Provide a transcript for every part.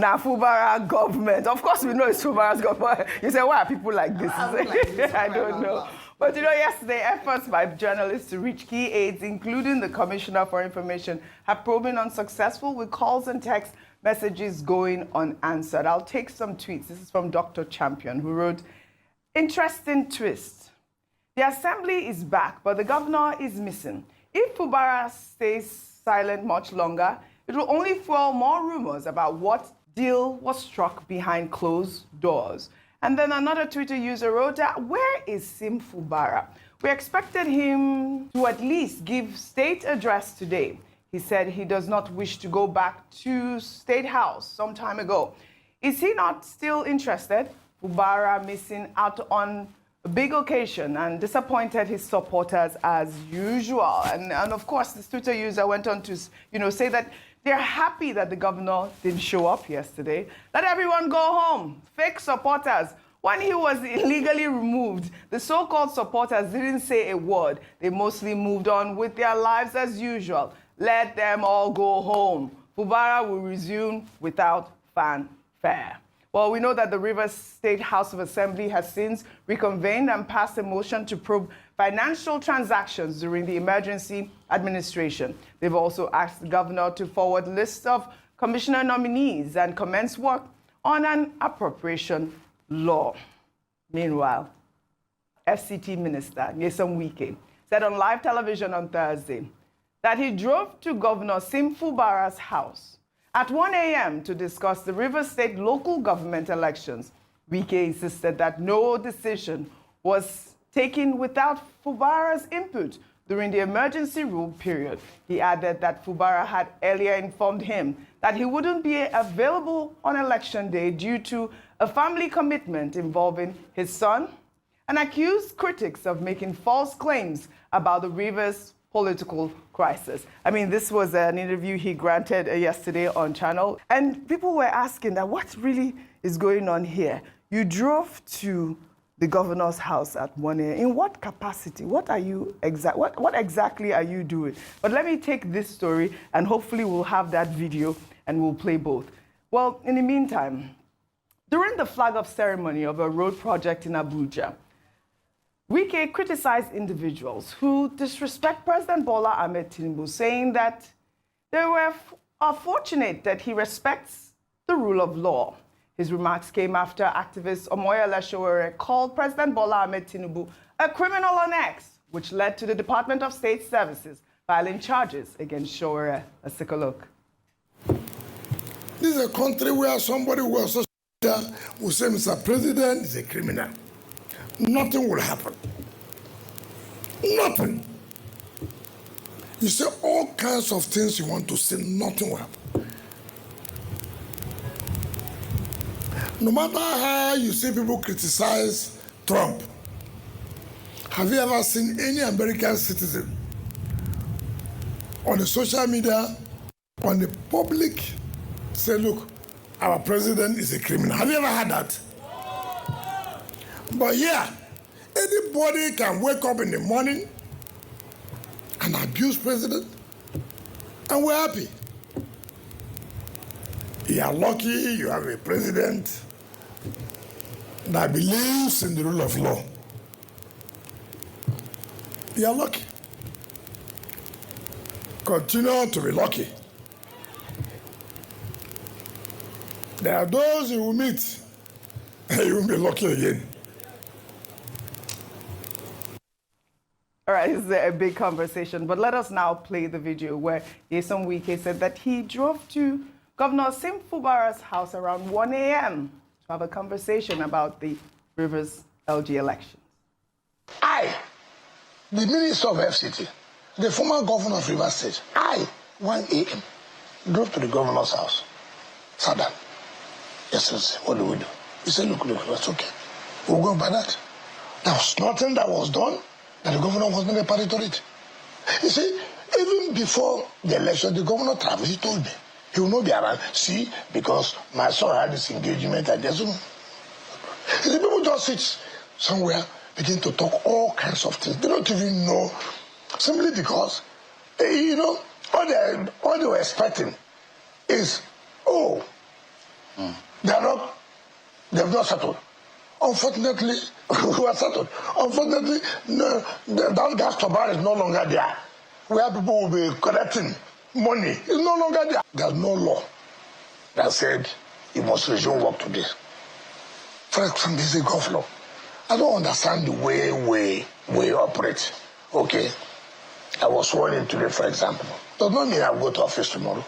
Now, Fubara government. Of course, we know it's Fubara's government. You say, why are people like this? I don't know. But you know, yesterday, efforts by journalists to reach key aides, including the Commissioner for Information, have proven unsuccessful, with calls and text messages going unanswered. I'll take some tweets. This is from Dr. Champion, who wrote, "Interesting twist. The assembly is back, but the governor is missing. If Fubara stays silent much longer, it will only fuel more rumors about what deal was struck behind closed doors." And then another Twitter user wrote, "Where is Sim Fubara? We expected him to at least give state address today. He said he does not wish to go back to State House some time ago. Is he not still interested?" Fubara missing out on a big occasion and disappointed his supporters as usual. And of course, this Twitter user went on to say that they're happy that the governor didn't show up yesterday. Let everyone go home. Fake supporters. When he was illegally removed, the so-called supporters didn't say a word. They mostly moved on with their lives as usual. Let them all go home. Fubara will resume without fanfare. Well, we know that the Rivers State House of Assembly has since reconvened and passed a motion to probe financial transactions during the emergency administration. They've also asked the governor to forward lists of commissioner nominees and commence work on an appropriation law. Meanwhile, FCT Minister Nyesom Wike said on live television on Thursday that he drove to Governor Sim Fubara's house at 1 a.m. to discuss the Rivers State local government elections. Wike insisted that no decision was taken without Fubara's input during the emergency rule period. He added that Fubara had earlier informed him that he wouldn't be available on election day due to a family commitment involving his son, and accused critics of making false claims about the Rivers political crisis. I mean, this was an interview he granted yesterday on Channel, and people were asking that what really is going on here? You drove to the governor's house at 1 a.m. In what capacity? What are you what exactly are you doing? But let me take this story, and hopefully we'll have that video and we'll play both. Well, in the meantime, during the flag-off ceremony of a road project in Abuja, Wike criticized individuals who disrespect President Bola Ahmed Tinubu, saying that they are fortunate that he respects the rule of law. His remarks came after activist Omoyele Sowore called President Bola Ahmed Tinubu a criminal on X, which led to the Department of State Services filing charges against Sowore. Let's take a look. This is a country where somebody who was will say Mr. President is a criminal. Nothing will happen. Nothing. You say all kinds of things you want to say, nothing will happen. No matter how you see people criticize Trump, have you ever seen any American citizen on the social media, on the public, say, look, our president is a criminal? Have you ever had that? But yeah, anybody can wake up in the morning and abuse president, and we're happy. You are lucky you have a president that believes in the rule of law. You are lucky. Continue to be lucky. There are those you will meet, and you will be lucky again. All right, this is a big conversation, but let us now play the video where Nyesom Wike said that he drove to Governor Sim Fubara's house around 1 a.m. to have a conversation about the Rivers LG elections. I, the Minister of FCT, the former governor of Rivers State, 1 a.m., drove to the governor's house. Sat down. Yes, what do we do? He said, look, that's okay. We'll go by that. There was nothing that was done that the governor was not a party to it. You see, even before the election, the governor traveled. He told me he will not be around. See, because my son had this engagement at the Zoom. The people just sit somewhere, begin to talk all kinds of things. They don't even know, simply because, all they were expecting is, oh, They've not settled. Unfortunately, we are settled. Unfortunately, no, that gas turbine is no longer there. Where people will be collecting money is no longer there. There's no law that said you must resume work today. For example, this is a governor. I don't understand the way we operate. Okay? I was sworn in today, for example. Does not mean I'll go to office tomorrow.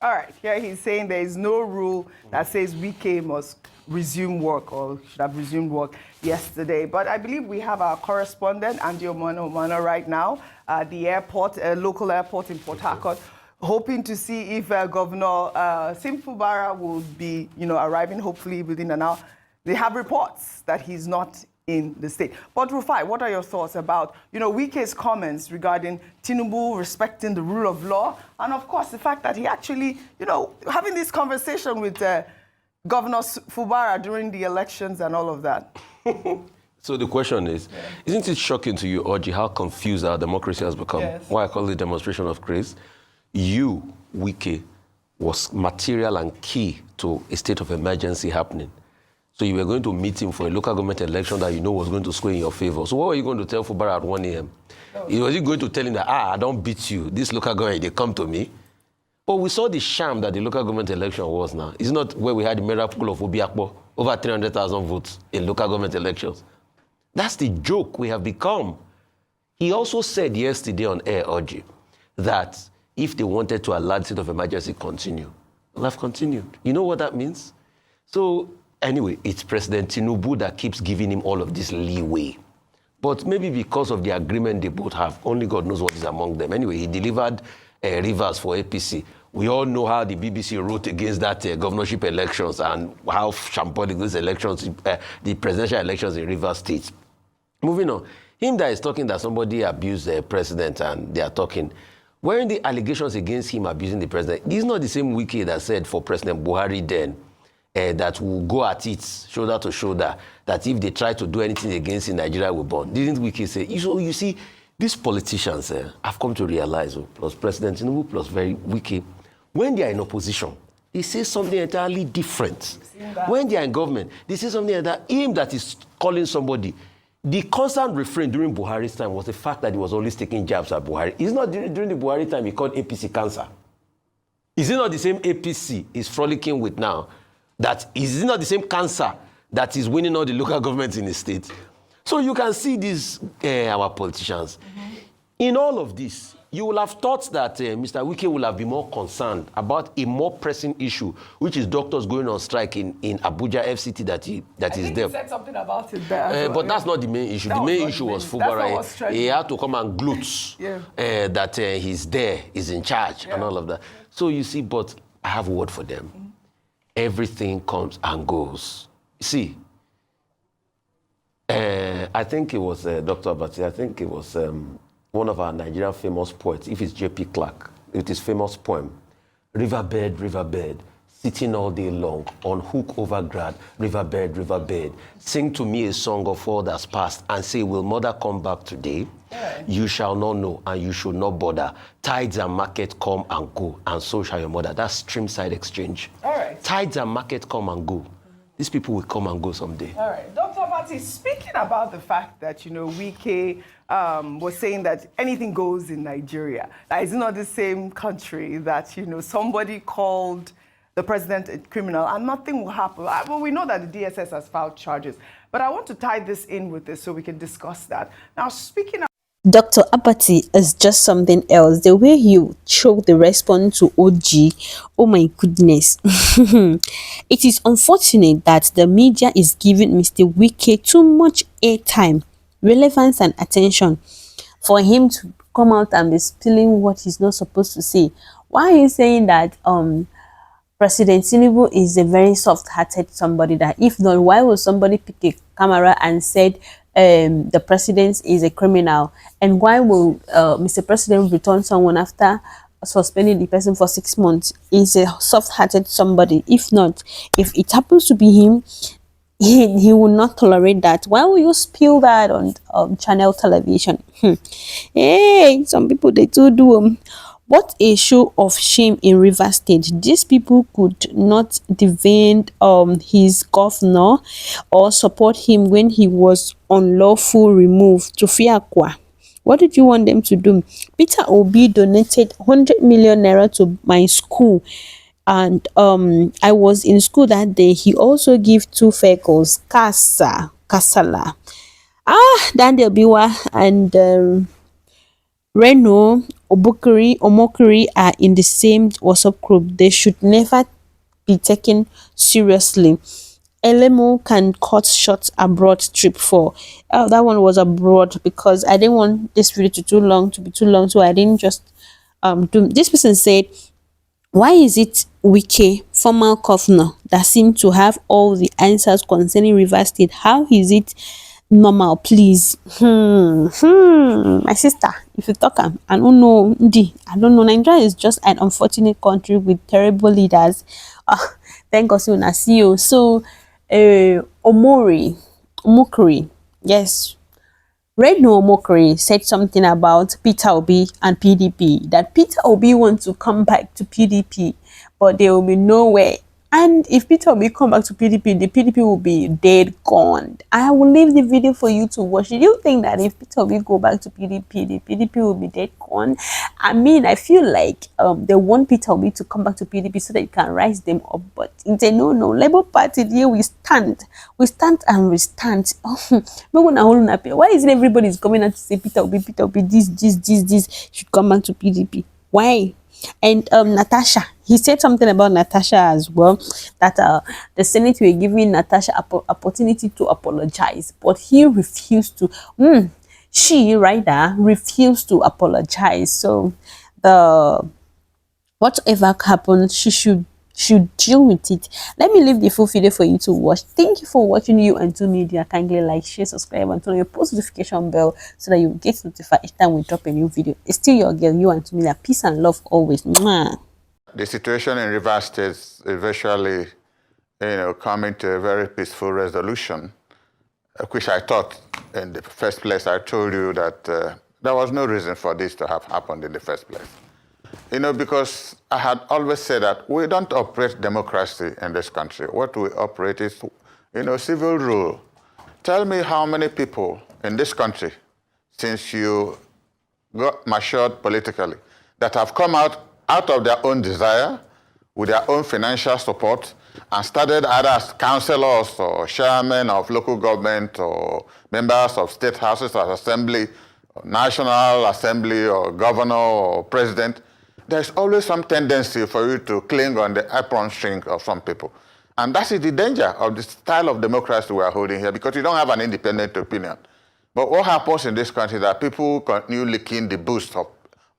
All right, here he's saying there is no rule that says Wike must resume work or should have resumed work yesterday. But I believe we have our correspondent, Andy Omano, right now at the airport, local airport in Port Harcourt, hoping to see if Governor Fubara will be, arriving hopefully within an hour. They have reports that he's not in the state. But RUFAI, what are your thoughts about, Wike's comments regarding Tinubu respecting the rule of law, and of course the fact that he actually, having this conversation with Governor Fubara during the elections and all of that? So the question is, isn't it shocking to you, Oji, how confused our democracy has become? Yes. Why I call it a demonstration of grace? You, Wike, was material and key to a state of emergency happening. So you were going to meet him for a local government election that was going to sway in your favor. So what were you going to tell Fubara at 1 a.m.? Oh. Was he going to tell him that, I don't beat you, this local government, they come to me? But we saw the sham that the local government election was now. It's not where we had the miracle of Obiakpo, over 300,000 votes in local government elections. That's the joke we have become. He also said yesterday on air, Oji, that if they wanted to allow the state of emergency continue, they'll have continued. You know what that means? So, anyway, it's President Tinubu that keeps giving him all of this leeway. But maybe because of the agreement they both have, only God knows what is among them. Anyway, he delivered Rivers for APC. We all know how the BBC wrote against that governorship elections and how shambolic these elections, the presidential elections in Rivers State. Moving on, him that is talking that somebody abused the president and they are talking, wearing the allegations against him abusing the president, this is not the same Wike that said for President Buhari then, that will go at it shoulder to shoulder, that if they try to do anything against him, Nigeria will burn. Didn't Wike say? You see, these politicians have come to realize, plus President Tinubu, plus Wike, when they are in opposition, they say something entirely different. When they are in government, they say something that him that is calling somebody. The constant refrain during Buhari's time was the fact that he was always taking jabs at Buhari. It's not during the Buhari time he called APC cancer. Is it not the same APC he's frolicking with now? Is it not the same cancer that is winning all the local governments in the state? So you can see these, our politicians. In all of this, you will have thought that Mr. Wike will have been more concerned about a more pressing issue, which is doctors going on strike in Abuja FCT that is there. He said something about it there. But that's not the main issue. The main issue was Fubara. He had to come and gloat that he's there, he's in charge, and all of that. So you see, but I have a word for them. Everything comes and goes. See, I think it was Dr. Abati, I think it was one of our Nigerian famous poets, if it's J.P. Clark, it is famous poem, Riverbed, riverbed, sitting all day long, on hook over grad, riverbed, riverbed, sing to me a song of all that's past, and say, will mother come back today? You shall not know, and you should not bother. Tides and market come and go, and so shall your mother. That's stream-side exchange. All right. Tides and market come and go. These people will come and go someday. All right. Dr. Abati, speaking about the fact that, Wike was saying that anything goes in Nigeria, that is not the same country that, somebody called the president a criminal and nothing will happen. Well, we know that the DSS has filed charges, but I want to tie this in with this so we can discuss that. Now, speaking of Dr. Abati is just something else. The way you show the response to OG, oh my goodness. It is unfortunate that the media is giving Mr. Wike too much airtime, relevance and attention for him to come out and be spilling what he's not supposed to say. Why are you saying that President Tinubu is a very soft-hearted somebody, that if not, why would somebody pick a camera and said the president is a criminal? And why will Mr. President return someone after suspending the person for 6 months? Is a soft-hearted somebody. If not, if it happens to be him, he will not tolerate that. Why will you spill that on channel television? Hey, some people, they do What a show of shame in Rivers State. These people could not defend his governor or support him when he was unlawful removed to Fiakwa. What did you want them to do? Peter Obi donated 100 million naira to my school, and I was in school that day. He also gave 2 vehicles, Kasala. Daniel Biwa and Reno Omokiri are in the same WhatsApp group. They should never be taken seriously. Elemo can cut short abroad trip for. That one was abroad because I didn't want this video to be too long, so I didn't just do. This person said, why is it Wike, former governor, that seemed to have all the answers concerning Rivers State? How is it normal, please? My sister, if you talk, I don't know. Nigeria is just an unfortunate country with terrible leaders. Thank God you see you. So Omokiri, yes, Reno Omokiri said something about Peter Obi and PDP, that Peter Obi wants to come back to PDP, but there will be no way. And if Peter Obi come back to PDP, the PDP will be dead, gone. I will leave the video for you to watch. Do you think that if Peter Obi go back to PDP, the PDP will be dead, gone? I mean, I feel like they want Peter Obi to come back to PDP so that you can rise them up. But they no, Labour Party, here we stand and we stand. Why is it everybody's coming out to say Peter Obi, this should come back to PDP? Why? And Natasha, he said something about Natasha as well, that the Senate were giving Natasha opportunity to apologize, but he refused to. She refused to apologize. So whatever happened, she should deal with it. Let me leave the full video for you to watch. Thank you for watching. You and Two Media. Kindly like, share, subscribe, and turn on your post notification bell so that you get notified each time we drop a new video. It's still your girl, You and Two Media. Peace and love always. Mwah. The situation in Rivers State is eventually, coming to a very peaceful resolution, which I thought in the first place. I told you that there was no reason for this to have happened in the first place. Because I had always said that we don't operate democracy in this country. What we operate is, civil rule. Tell me how many people in this country, since you got matured politically, that have come out of their own desire, with their own financial support, and started either as councillors or chairmen of local government or members of state houses of assembly, or national assembly, or governor or president. There's always some tendency for you to cling on the apron string of some people. And that is the danger of the style of democracy we are holding here, because you don't have an independent opinion. But what happens in this country is that people continue licking the boost of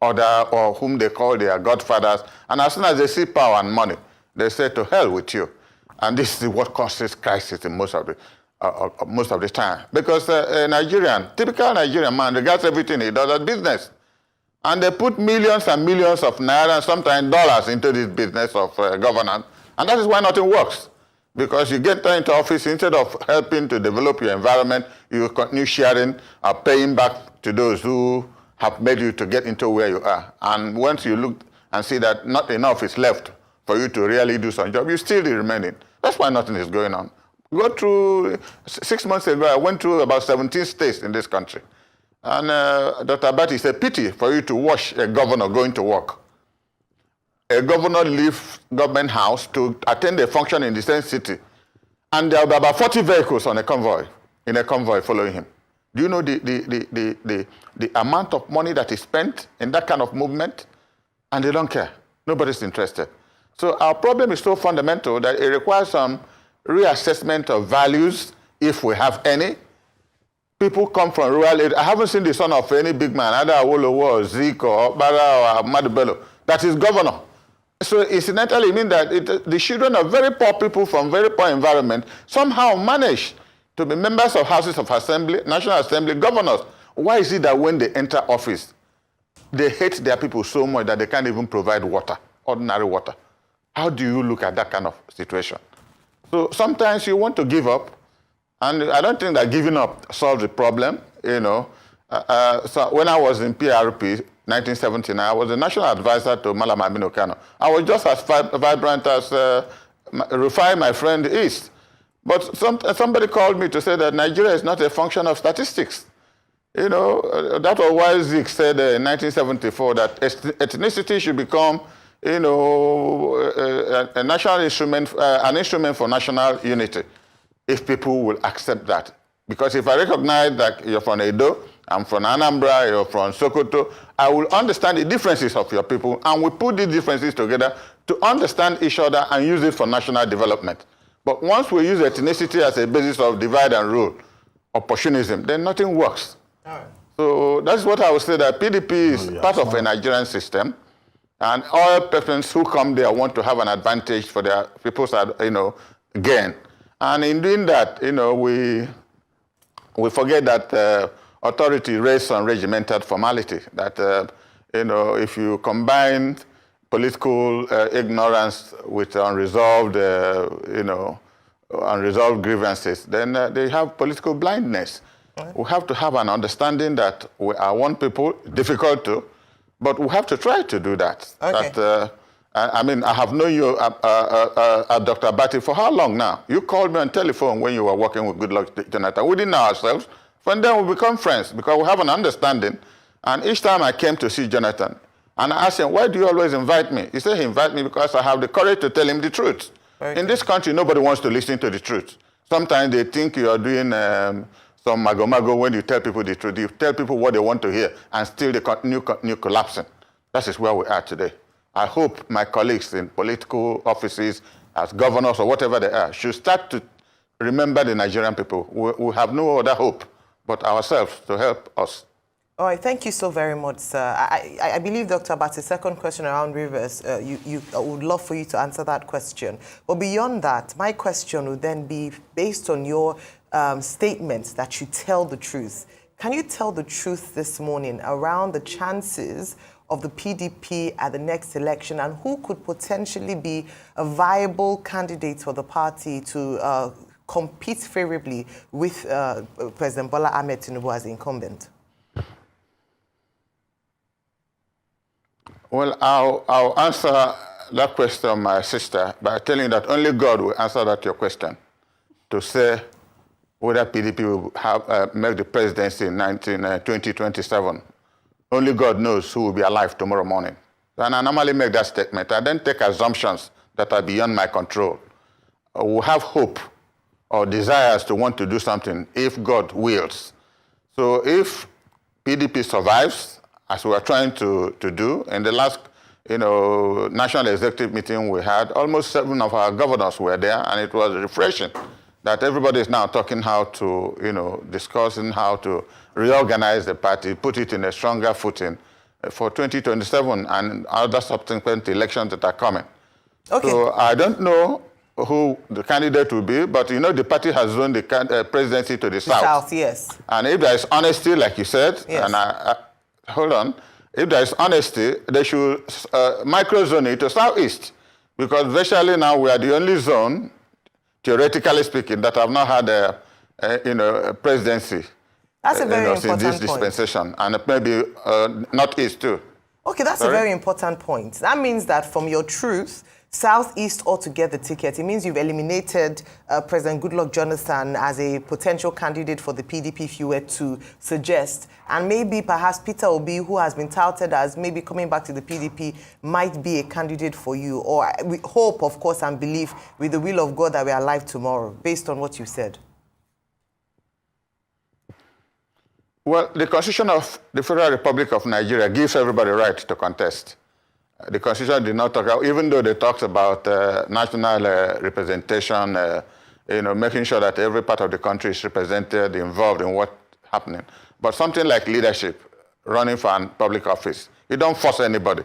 other, or whom they call their godfathers, and as soon as they see power and money, they say, to hell with you. And this is what causes crisis in most of the time. Because a typical Nigerian man regards everything he does as business. And they put millions and millions of naira and sometimes dollars into this business of governance. And that is why nothing works. Because you get into office, instead of helping to develop your environment, you continue sharing or paying back to those who have made you to get into where you are. And once you look and see that not enough is left for you to really do some job, you still remaining. That's why nothing is going on. Go through, 6 months ago, I went through about 17 states in this country. And Dr. Abati, it's a pity for you to watch a governor going to work. A governor leaves government house to attend a function in the same city, and there will be about 40 vehicles in a convoy following him. Do you know the amount of money that is spent in that kind of movement? And they don't care. Nobody's interested. So our problem is so fundamental that it requires some reassessment of values, if we have any. People come from rural areas. I haven't seen the son of any big man, either Awolowo or Zeke or Bara or Ahmadu Bello, that is governor. So incidentally, it means that the children of very poor people from very poor environment somehow manage to be members of houses of assembly, national assembly, governors. Why is it that when they enter office, they hate their people so much that they can't even provide water, ordinary water? How do you look at that kind of situation? So sometimes you want to give up, and I don't think that giving up solves the problem, So when I was in PRP, 1979. I was the national advisor to Malam Aminu Kano. I was just as vibrant as RUFAI, my friend, is. But somebody called me to say that Nigeria is not a function of statistics. You know, that was why Zik said in 1974 that ethnicity should become, you know, a national instrument, an instrument for national unity, if people will accept that. Because if I recognize that you're from Edo, I'm from Anambra, you're from Sokoto, I will understand the differences of your people, and we put these differences together to understand each other and use it for national development. But once we use ethnicity as a basis of divide and rule, opportunism, then nothing works. All right. So that's what I would say, that PDP is part of a Nigerian system, and all persons who come there want to have an advantage for their people's, you know, gain. And in doing that, you know, we forget that authority rests on regimented formality, that, you know, if you combine political ignorance with unresolved, you know, unresolved grievances, then they have political blindness. Right. We have to have an understanding that we are one people, difficult to, but we have to try to do that. Okay. That, I mean, I have known you, Dr. Abati, for how long now? You called me on telephone when you were working with Goodluck Jonathan. We didn't know ourselves. From then we become friends because we have an understanding. And each time I came to see Jonathan, and I asked him, why do you always invite me? He said he invited me because I have the courage to tell him the truth. In this country, nobody wants to listen to the truth. Sometimes they think you are doing some mago-mago when you tell people the truth. You tell people what they want to hear, and still they continue collapsing. That is where we are today. I hope my colleagues in political offices, as governors or whatever they are, should start to remember the Nigerian people. We have no other hope but ourselves to help us. All right, thank you so very much, sir. I believe, Dr. Abati's second question around rivers, I would love for you to answer that question. But beyond that, my question would then be, based on your statements that you tell the truth, can you tell the truth this morning around the chances of the PDP at the next election, and who could potentially be a viable candidate for the party to compete favorably with President Bola Ahmed Tinubu as the incumbent? Well, I'll answer that question, my sister, by telling you that only God will answer that your question, to say whether PDP will have, make the presidency in 2027. Only God knows who will be alive tomorrow morning. And I normally make that statement. I then take assumptions that are beyond my control. We have hope or desires to want to do something if God wills. So if PDP survives, as we are trying to do, in the last national executive meeting we had, almost 7 of our governors were there, and it was refreshing that everybody is now talking how to, discussing how to reorganize the party, put it in a stronger footing for 2027 and other subsequent elections that are coming. Okay. So I don't know who the candidate will be, but the party has zoned the presidency to the South. South, yes. And if there is honesty, like you said, yes. And hold on, if there is honesty, they should micro-zone it to Southeast, because virtually now we are the only zone, theoretically speaking, that have not had a presidency. That's a very important this dispensation, point. And maybe Northeast too. Okay, that's a very important point. That means that from your truth, Southeast ought to get the ticket. It means you've eliminated President Goodluck Jonathan as a potential candidate for the PDP, if you were to suggest. And maybe perhaps Peter Obi, who has been touted as maybe coming back to the PDP, might be a candidate for you. Or we hope, of course, and believe with the will of God that we are alive tomorrow, based on what you said. Well, the Constitution of the Federal Republic of Nigeria gives everybody right to contest. The Constitution did not talk about, even though they talked about national representation, making sure that every part of the country is represented, involved in what's happening. But something like leadership, running for a public office, you don't force anybody.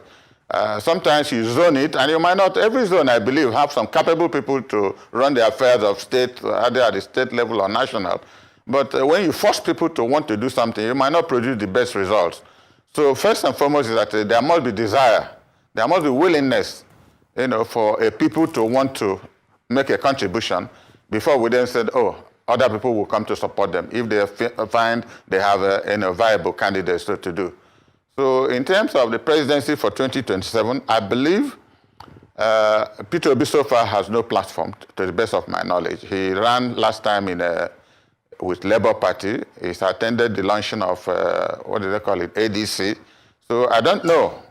Sometimes you zone it, and you might not, every zone, I believe, have some capable people to run the affairs of state, either at the state level or national. But when you force people to want to do something, you might not produce the best results. So first and foremost is that there must be desire. There must be willingness, for people to want to make a contribution before we then said, oh, other people will come to support them if they find they have viable candidates to do. So in terms of the presidency for 2027, I believe Peter Obi so far has no platform, to the best of my knowledge. He ran last time with Labour Party. He's attended the launching of, what do they call it, ADC. So I don't know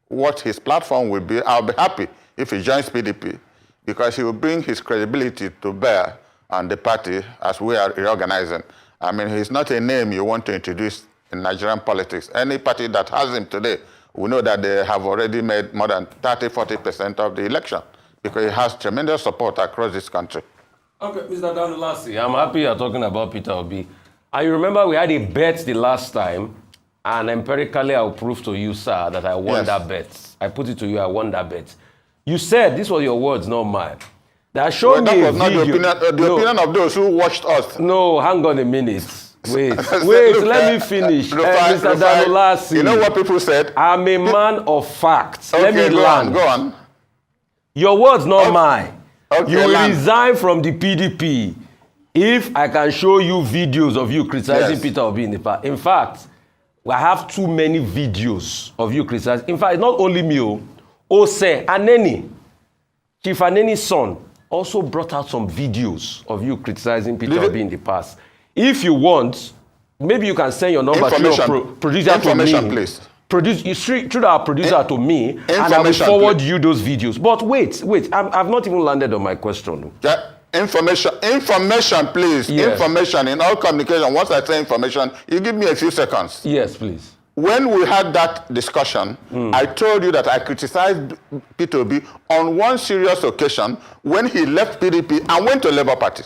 what his platform will be. I'll be happy if he joins PDP, because he will bring his credibility to bear on the party as we are reorganizing. I mean, he's not a name you want to introduce in Nigerian politics. Any party that has him today, we know that they have already made more than 30–40% of the election, because he has tremendous support across this country. Okay, Mr. Danulasi, I'm happy you're talking about Peter Obi. I remember we had a bet the last time, and empirically I'll prove to you, sir, that I won that bet. I put it to you, I won that bet. You said, this was your words, not mine. That showed me a video. Not the opinion of those who watched us. No, hang on a minute. Wait, let me finish. Mr. Danulasi. You know what people said? I'm a man of facts. Okay, let me land. Go on. Your words, not mine. Okay, you will resign from the PDP if I can show you videos of you criticizing Peter Obi in the past. In fact, I have too many videos of you criticizing. In fact, not only me, Ose Aneni, Chief Aneni's son, also brought out some videos of you criticizing Peter Obi in the past. If you want, maybe you can send your number to your producer to me. Please. Through our producer to me, and I will forward you those videos. But wait, I've not even landed on my question. Information, please. Yes. Information in all communication. Once I say information, you give me a few seconds. Yes, please. When we had that discussion, I told you that I criticized Peter Obi on one serious occasion when he left PDP and went to Labour Party.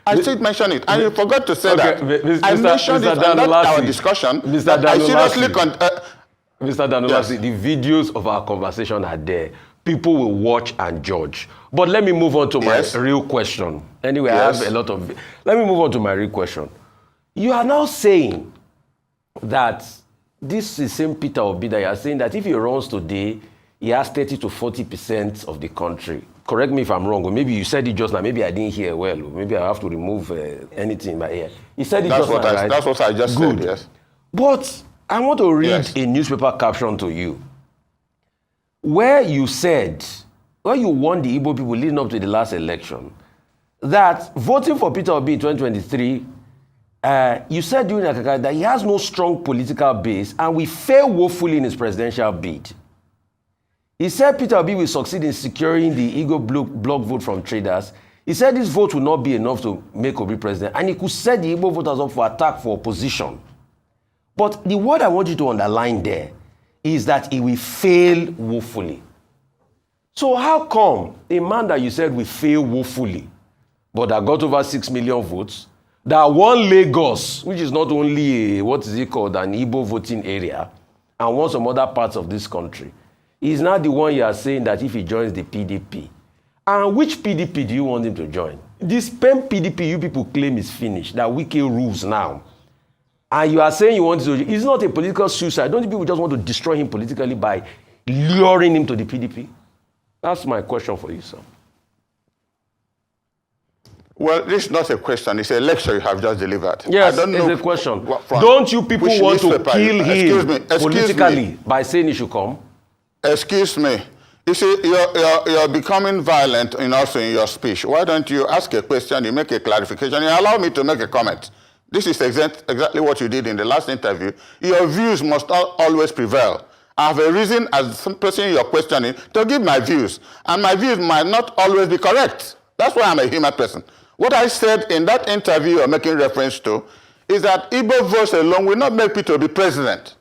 I still mentioned it, and you forgot to say that. I mentioned it in our discussion. Mr. Danulasi, the videos of our conversation are there. People will watch and judge. But let me move on to my real question. Anyway, I have a lot of... Let me move on to my real question. You are now saying that this is same Peter Obi that you are saying that if he runs today, he has 30–40% of the country. Correct me if I'm wrong, or maybe you said it just now. Maybe I didn't hear well. Or maybe I have to remove anything in my ear. You said it just now, right? That's what I just said, yes. But I want to read a newspaper caption to you, where you said, where you warned the Igbo people leading up to the last election, that voting for Peter Obi in 2023, you said during Akaka that he has no strong political base and will fail woefully in his presidential bid. He said Peter Obi will succeed in securing the Igbo bloc vote from traders. He said this vote will not be enough to make Obi president, and he could set the Igbo voters up for attack for opposition. But the word I want you to underline there is that he will fail woefully. So how come a man that you said will fail woefully, but that got over 6 million votes, that won Lagos, which is not only an Igbo voting area, and won some other parts of this country, is now the one you are saying that if he joins the PDP. And which PDP do you want him to join? This PEM PDP you people claim is finished, that Wike rules now. And you are saying you want to... It's not a political suicide. Don't you people just want to destroy him politically by luring him to the PDP? That's my question for you, sir. Well, this is not a question. It's a lecture you have just delivered. Yes, it's a question. Don't you people want to kill him politically by saying he should come? Excuse me. You see, you're becoming violent also in your speech. Why don't you ask a question, you make a clarification, you allow me to make a comment? This is exactly what you did in the last interview. Your views must always prevail. I have a reason as some person you're questioning to give my views. And my views might not always be correct. That's why I'm a human person. What I said in that interview you're making reference to is that Igbo votes alone will not make Peter Obi president.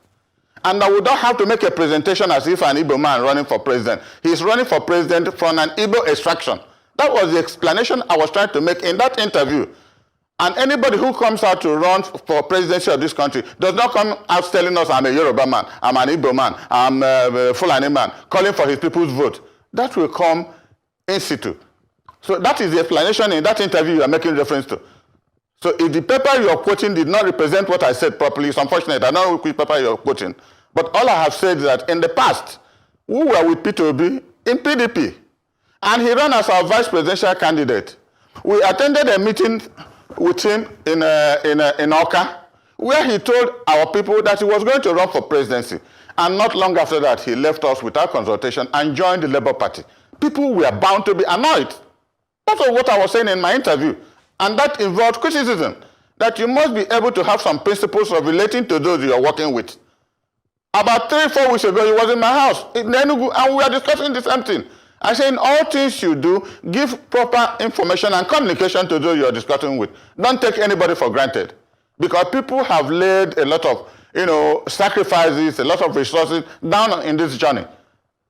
And I would not have to make a presentation as if an Igbo man running for president. He's running for president from an Igbo extraction. That was the explanation I was trying to make in that interview. And anybody who comes out to run for presidency of this country does not come out telling us I'm a Yoruba man, I'm an Igbo man, I'm a Fulani man, calling for his people's vote. That will come in situ. So that is the explanation in that interview you are making reference to. So if the paper you are quoting did not represent what I said properly, it's unfortunate. I don't know which paper you are quoting. But all I have said is that in the past, we were with Peter Obi in PDP. And he ran as our vice presidential candidate. We attended a meeting with him in Oka. where he told our people that he was going to run for presidency. And not long after that, he left us without consultation and joined the Labour Party. People were bound to be annoyed. That's what I was saying in my interview. And that involved criticism, that you must be able to have some principles of relating to those you are working with. About 3-4 weeks ago, he was in my house in Enugu, and we were discussing the same thing. I say, in all things you do, give proper information and communication to those you are discussing with. Don't take anybody for granted. Because people have laid a lot of, sacrifices, a lot of resources down in this journey.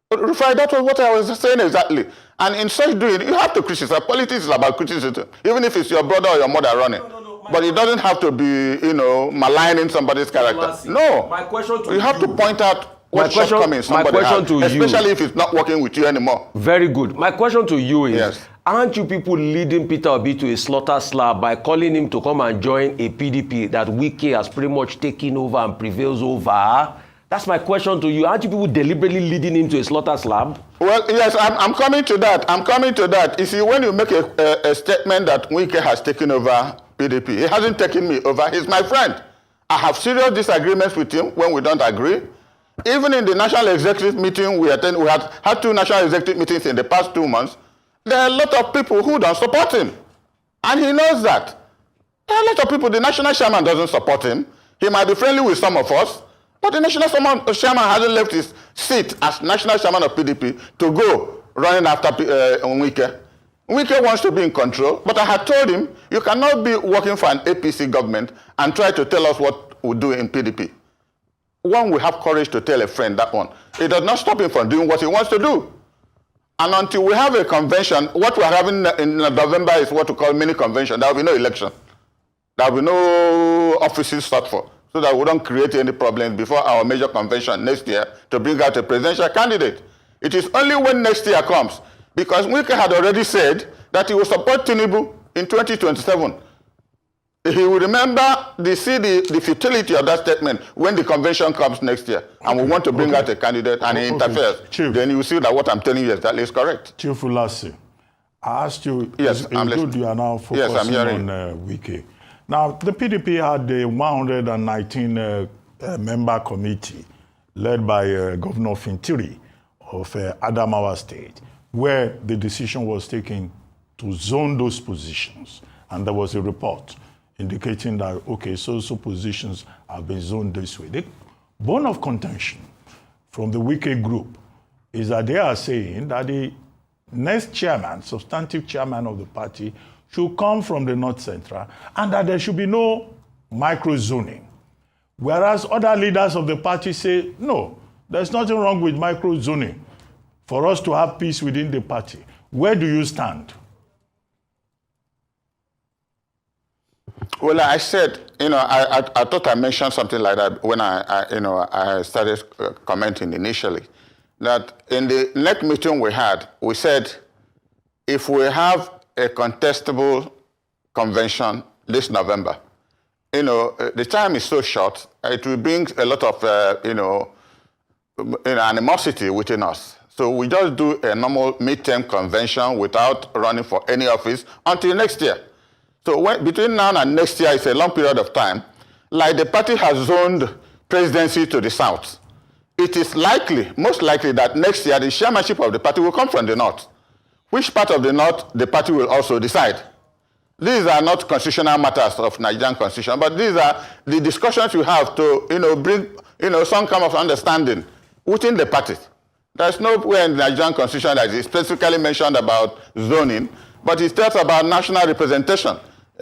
But RUFAI, that was what I was saying exactly. And in such doing, you have to criticize. Politics is about criticism, even if it's your brother or your mother running. But it doesn't have to be, maligning somebody's character. No. My question to you have to point out what shortcomings somebody has, especially if it's not working with you anymore. Very good. My question to you is, yes. Aren't you people leading Peter Obi to a slaughter slab by calling him to come and join a PDP that Wike has pretty much taken over and prevails over? That's my question to you. Aren't you people deliberately leading him to a slaughter slab? Well, yes, I'm coming to that. I'm coming to that. You see, when you make a statement that Wike has taken over PDP, he hasn't taken me over. He's my friend. I have serious disagreements with him when we don't agree. Even in the national executive meeting we attend, we had 2 national executive meetings in the past 2 months. There are a lot of people who don't support him. And he knows that. There are a lot of people, the national chairman doesn't support him. He might be friendly with some of us, but the national chairman hasn't left his seat as national chairman of PDP to go running after Wike. Wike wants to be in control, but I had told him, you cannot be working for an APC government and try to tell us what we do in PDP. One will have courage to tell a friend that one. It does not stop him from doing what he wants to do. And until we have a convention, what we're having in November is what we call mini convention. There will be no election. There will be no offices sought for, so that we don't create any problems before our major convention next year to bring out a presidential candidate. It is only when next year comes, because Wike had already said that he will support Tinubu in 2027. He will remember the futility of that statement when the convention comes next year, and we want to bring out a candidate and he interferes. Chief, then you will see that what I'm telling you exactly is correct. Chief Ulasi, I asked you, yes, you are now focusing on Wike. Now, the PDP had a 119 member committee led by Governor Fintiri of Adamawa State, where the decision was taken to zone those positions. And there was a report indicating that, okay, so positions have been zoned this way. The bone of contention from the Wike group is that they are saying that the next chairman, substantive chairman of the party, should come from the North Central and that there should be no micro-zoning. Whereas other leaders of the party say, no, there's nothing wrong with micro-zoning for us to have peace within the party. Where do you stand? Well, I said, I thought I mentioned something like that when I started commenting initially, that in the next meeting we had, we said, if we have a contestable convention this November, the time is so short, it will bring a lot of, animosity within us. So we just do a normal midterm convention without running for any office until next year. So between now and next year is a long period of time. Like the party has zoned presidency to the south, it is likely, most likely, that next year the chairmanship of the party will come from the north. Which part of the north the party will also decide. These are not constitutional matters of Nigerian constitution, but these are the discussions you have to bring some kind of understanding within the party. There's nowhere in the Nigerian constitution that is specifically mentioned about zoning, but it talks about national representation,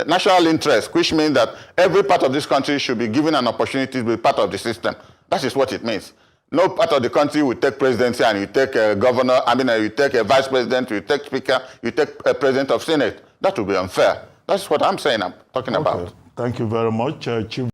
national interest, which means that every part of this country should be given an opportunity to be part of the system. That is what it means. No part of the country will take presidency and you take a governor, you take a vice president, you take speaker, you take a president of Senate. That would be unfair. That's what I'm saying, I'm talking about. Thank you very much, Chief.